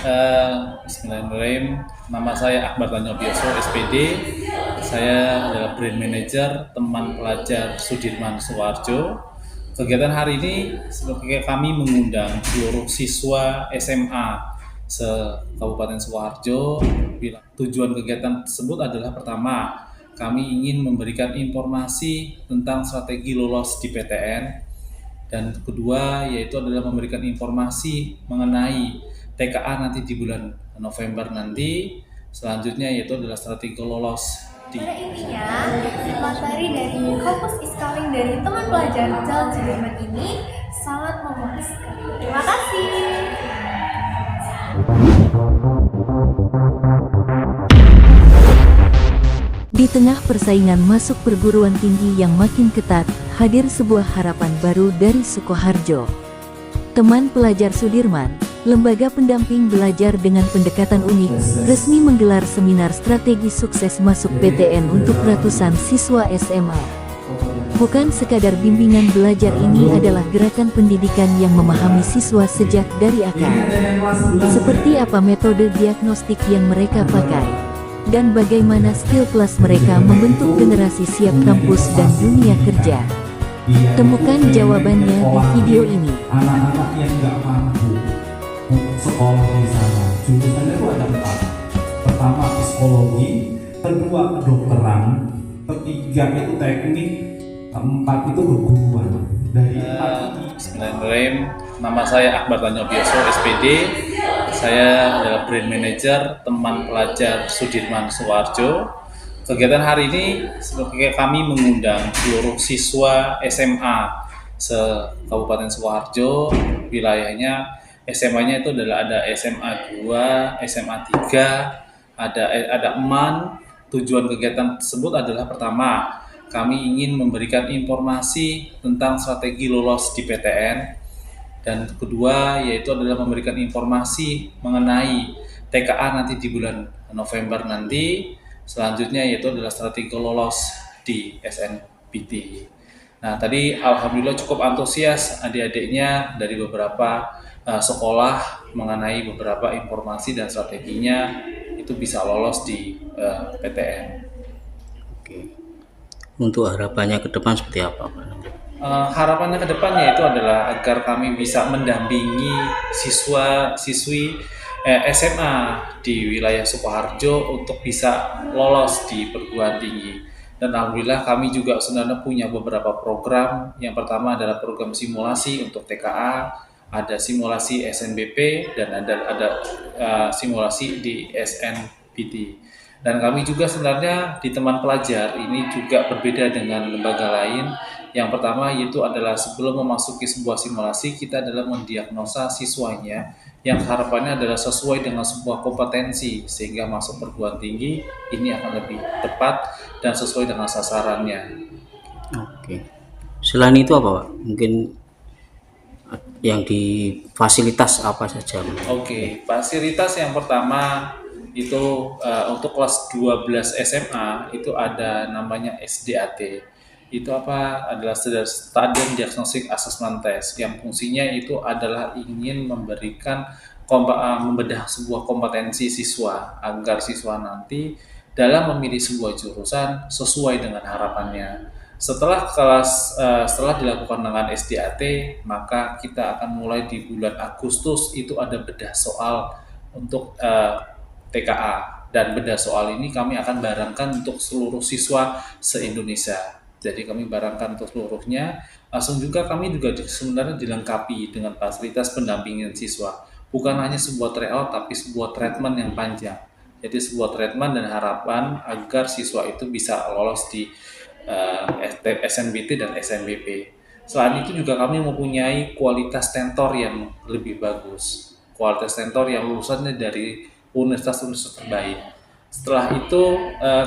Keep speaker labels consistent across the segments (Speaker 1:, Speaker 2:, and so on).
Speaker 1: Bismillahirrahmanirrahim. Nama saya Akbar Tanjobioso, SPD. Saya adalah Brand Manager teman pelajar Sudirman Sukoharjo. Kegiatan hari ini kami mengundang seluruh siswa SMA se-Kabupaten Sukoharjo. Tujuan kegiatan tersebut adalah pertama, kami ingin memberikan informasi tentang strategi lolos di PTN, dan kedua yaitu adalah memberikan informasi mengenai TKA nanti di bulan November nanti. Selanjutnya yaitu adalah strategi lolos di
Speaker 2: Pada intinya, materi dari Corpus Iskalink dari teman pelajar Jalan Sudirman ini sangat memuaskan. Terima kasih.
Speaker 3: Di tengah persaingan masuk perguruan tinggi yang makin ketat, hadir sebuah harapan baru dari Sukoharjo. Teman Pelajar Sudirman, lembaga pendamping belajar dengan pendekatan unik, resmi menggelar seminar strategi sukses masuk PTN untuk ratusan siswa SMA. Bukan sekadar bimbingan belajar, ini adalah gerakan pendidikan yang memahami siswa sejak dari akar. Seperti apa metode diagnostik yang mereka pakai, dan bagaimana skill plus mereka membentuk generasi siap kampus dan dunia kerja. Temukan jawabannya di video ini.
Speaker 4: Anak-anak yang nggak mampu untuk sekolah di sana, jurusannya itu ada 4. Pertama psikologi, kedua kedokteran, ketiga itu teknik, keempat itu keguruan. Dari 4 ini
Speaker 1: Bismillahirrahmanirrahim. Nama saya Akbar Tanjobioso, SPD. Saya adalah Brand Manager teman pelajar Sudirman Sukoharjo. Kegiatan hari ini kami mengundang seluruh siswa SMA se-Kabupaten Sukoharjo. Wilayahnya SMA-nya itu adalah ada SMA 2, SMA 3, ada EMAN. Tujuan kegiatan tersebut adalah pertama, kami ingin memberikan informasi tentang strategi lolos di PTN, dan kedua yaitu adalah memberikan informasi mengenai TKA nanti di bulan November nanti. Selanjutnya yaitu adalah strategi lolos di SNBT. Nah, tadi alhamdulillah cukup antusias adik-adiknya dari beberapa sekolah mengenai beberapa informasi dan strateginya itu bisa lolos di PTN.
Speaker 5: Oke. Untuk harapannya ke depan seperti apa, Pak?
Speaker 1: Harapannya ke depannya itu adalah agar kami bisa mendampingi siswa-siswi SMA di wilayah Sukoharjo untuk bisa lolos di perguruan tinggi. Dan alhamdulillah kami juga sebenarnya punya beberapa program. Yang pertama adalah program simulasi untuk TKA, ada simulasi SNBP, dan ada simulasi di SNBT. Dan kami juga sebenarnya di teman pelajar ini juga berbeda dengan lembaga lain. Yang pertama yaitu adalah sebelum memasuki sebuah simulasi, kita adalah mendiagnosa siswanya yang harapannya adalah sesuai dengan sebuah kompetensi, sehingga masuk perguruan tinggi ini akan lebih tepat dan sesuai dengan sasarannya.
Speaker 5: Oke. Selain itu apa, Pak? Mungkin yang di fasilitas apa saja?
Speaker 1: Oke, fasilitas yang pertama itu untuk kelas 12 SMA itu ada namanya SDAT. Itu apa? Adalah Stadium Diagnostic Assessment Test yang fungsinya itu adalah ingin memberikan membedah sebuah kompetensi siswa agar siswa nanti dalam memilih sebuah jurusan sesuai dengan harapannya. Setelah dilakukan dengan SDAT, maka kita akan mulai di bulan Agustus itu ada bedah soal untuk TKA, dan bedah soal ini kami akan barengkan untuk seluruh siswa se-Indonesia. Jadi kami barangkan untuk seluruhnya. Langsung juga kami juga sebenarnya dilengkapi dengan fasilitas pendampingan siswa. Bukan hanya sebuah tryout, tapi sebuah treatment yang panjang. Jadi sebuah treatment dan harapan agar siswa itu bisa lolos di SNBT dan SNBP. Selain itu juga kami mempunyai kualitas tentor yang lebih bagus. Kualitas tentor yang lulusannya dari universitas-universitas terbaik. Setelah itu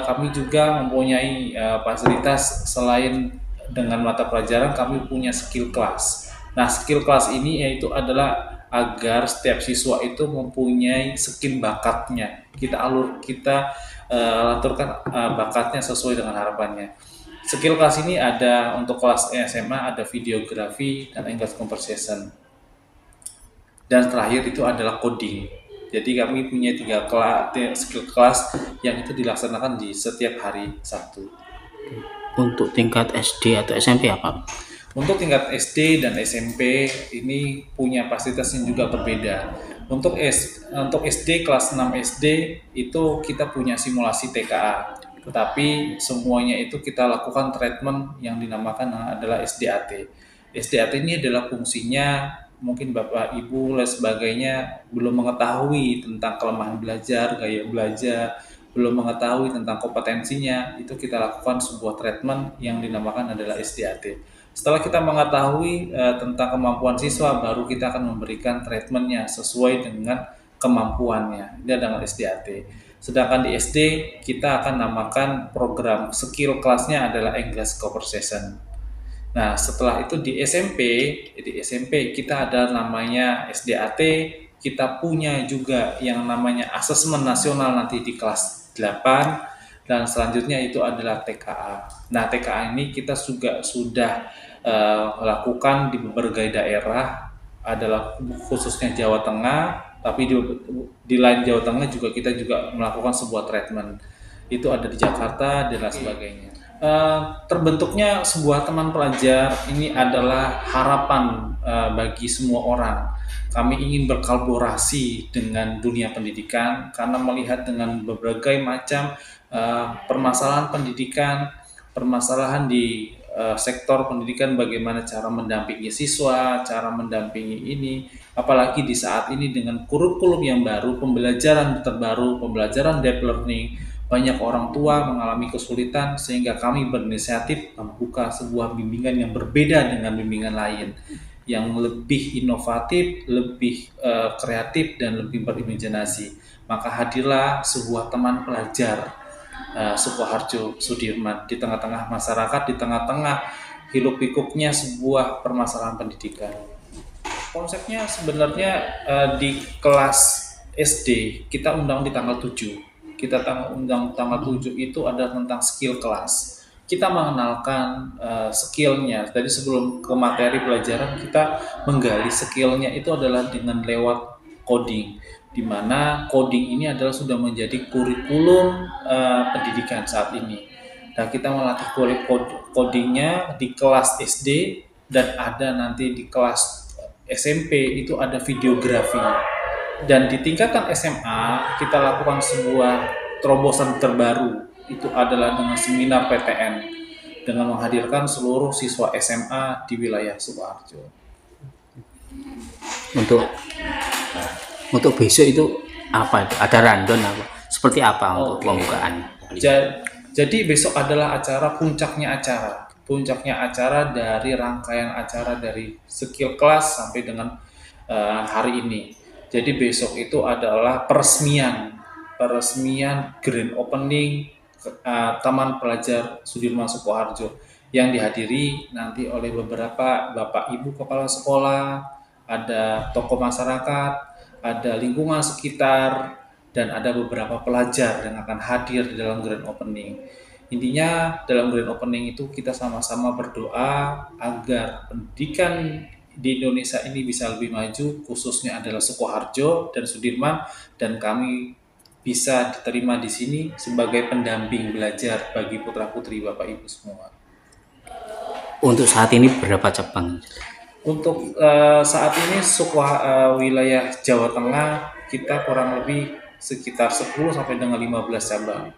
Speaker 1: kami juga mempunyai fasilitas selain dengan mata pelajaran, kami punya skill class. Nah, skill class ini yaitu adalah agar setiap siswa itu mempunyai skill bakatnya. Kita aturkan bakatnya sesuai dengan harapannya. Skill class ini ada untuk kelas SMA, ada videografi dan English conversation. Dan terakhir itu adalah coding. Jadi kami punya 3 skill kelas yang itu dilaksanakan di setiap hari Sabtu.
Speaker 5: Untuk tingkat SD atau SMP apa?
Speaker 1: Untuk tingkat SD dan SMP ini punya fasilitas yang juga berbeda. Untuk SD kelas 6 SD itu kita punya simulasi TKA. Tetapi semuanya itu kita lakukan treatment yang dinamakan adalah SDAT. SDAT ini adalah fungsinya mungkin Bapak Ibu dan sebagainya belum mengetahui tentang kelemahan belajar, gaya belajar, belum mengetahui tentang kompetensinya, itu kita lakukan sebuah treatment yang dinamakan adalah SDAT. Setelah kita mengetahui tentang kemampuan siswa, baru kita akan memberikan treatmentnya sesuai dengan kemampuannya. Ini adalah SDAT. Sedangkan di SD, kita akan namakan program skill kelasnya adalah English Conversation. Nah, setelah itu di SMP kita ada namanya SDAT, kita punya juga yang namanya asesmen nasional nanti di kelas 8, dan selanjutnya itu adalah TKA. Nah, TKA ini kita juga sudah lakukan di berbagai daerah, adalah khususnya Jawa Tengah, tapi di lain Jawa Tengah juga kita juga melakukan sebuah treatment. Itu ada di Jakarta dan lain sebagainya. Terbentuknya sebuah teman pelajar ini adalah harapan bagi semua orang. Kami ingin berkolaborasi dengan dunia pendidikan karena melihat dengan berbagai macam permasalahan pendidikan, permasalahan di sektor pendidikan, bagaimana cara mendampingi siswa, cara mendampingi ini, apalagi di saat ini dengan kurikulum yang baru, pembelajaran terbaru, pembelajaran deep learning, banyak orang tua mengalami kesulitan sehingga kami berinisiatif membuka sebuah bimbingan yang berbeda dengan bimbingan lain, yang lebih inovatif, lebih kreatif, dan lebih berimajinasi. Maka hadirlah sebuah teman pelajar Sukoharjo Sudirman di tengah-tengah masyarakat, di tengah-tengah hiruk-pikuknya sebuah permasalahan pendidikan. Konsepnya sebenarnya di kelas SD kita undang di tanggal 7. Kita undang tanggal 7 itu ada tentang skill kelas. Kita mengenalkan skillnya. Tadi sebelum ke materi pelajaran kita menggali skillnya itu adalah dengan lewat coding, di mana coding ini adalah sudah menjadi kurikulum pendidikan saat ini. Nah, kita melatih codingnya di kelas SD, dan ada nanti di kelas SMP itu ada videografi. Dan di tingkatan SMA kita lakukan sebuah terobosan terbaru, itu adalah dengan seminar PTN dengan menghadirkan seluruh siswa SMA di wilayah Sukoharjo.
Speaker 5: Untuk besok itu apa? Ada rundown apa? Seperti apa untuk pembukaan?
Speaker 1: Jadi besok adalah puncaknya acara dari rangkaian acara dari skill kelas sampai dengan hari ini. Jadi besok itu adalah peresmian grand opening Taman Pelajar Sudirman Sukoharjo yang dihadiri nanti oleh beberapa Bapak Ibu Kepala Sekolah, ada tokoh masyarakat, ada lingkungan sekitar, dan ada beberapa pelajar yang akan hadir di dalam grand opening. Intinya dalam grand opening itu kita sama-sama berdoa agar pendidikan di Indonesia ini bisa lebih maju, khususnya adalah Sukoharjo dan Sudirman, dan kami bisa diterima di sini sebagai pendamping belajar bagi putra-putri Bapak Ibu semua.
Speaker 5: Untuk saat ini berapa cabang?
Speaker 1: Untuk saat ini wilayah Jawa Tengah kita kurang lebih sekitar 10 sampai dengan 15 cabang.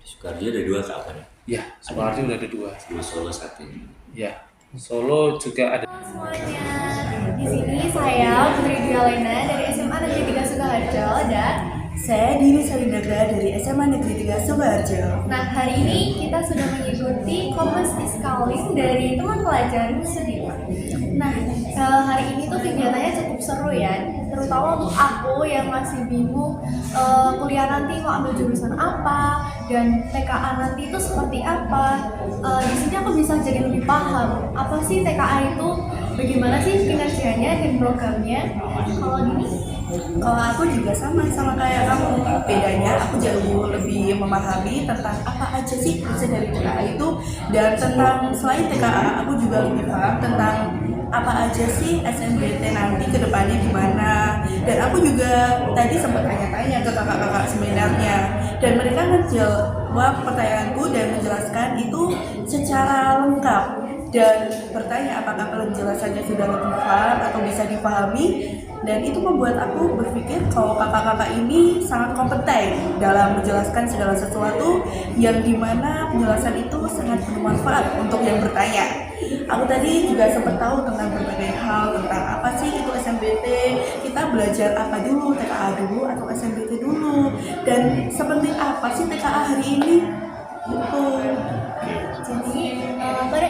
Speaker 6: Sukoharjo ada 2 kapan?
Speaker 1: Ya, Sukoharjo udah ada 2.
Speaker 6: Di Solo 1.
Speaker 1: Ya, Solo juga ada.
Speaker 2: Semuanya, di sini saya Putri Dialena dari SMA Negeri 3 Sukoharjo, dan
Speaker 7: saya Dini Salindagra dari SMA Negeri 3 Sukoharjo.
Speaker 2: nah hari ini kita sudah mengikuti Kompas Iskaling dari teman pelajar Sudirman. Nah hari ini tuh kegiatannya cukup seru ya, terutama untuk aku yang masih bingung kuliah nanti mau ambil jurusan apa dan TKA nanti itu seperti apa. Di sini aku bisa jadi lebih paham apa sih TKA itu, bagaimana sih kinerjanya dan programnya. Kalau ini
Speaker 7: Kalau aku juga sama kayak kamu, bedanya aku jauh lebih memahami tentang apa aja sih fungsi dari TKA itu, dan tentang selain TKA aku juga lebih paham tentang apa aja sih SNBT nanti ke depannya gimana. Dan aku juga tadi sempat tanya-tanya ke kakak-kakak seminarnya, dan mereka menjawab pertanyaanku dan menjelaskan itu secara lengkap, dan bertanya apakah penjelasannya sudah lebih paham atau bisa dipahami. Dan itu membuat aku berpikir kalau kakak-kakak ini sangat kompeten dalam menjelaskan segala sesuatu, yang dimana penjelasan itu sangat bermanfaat untuk yang bertanya. Aku tadi juga sempat tahu tentang berbagai hal, tentang apa sih itu SNBT, kita belajar apa dulu, TKA dulu atau SNBT dulu, dan sepenting apa sih TKA hari ini. Itu
Speaker 2: Jadi pada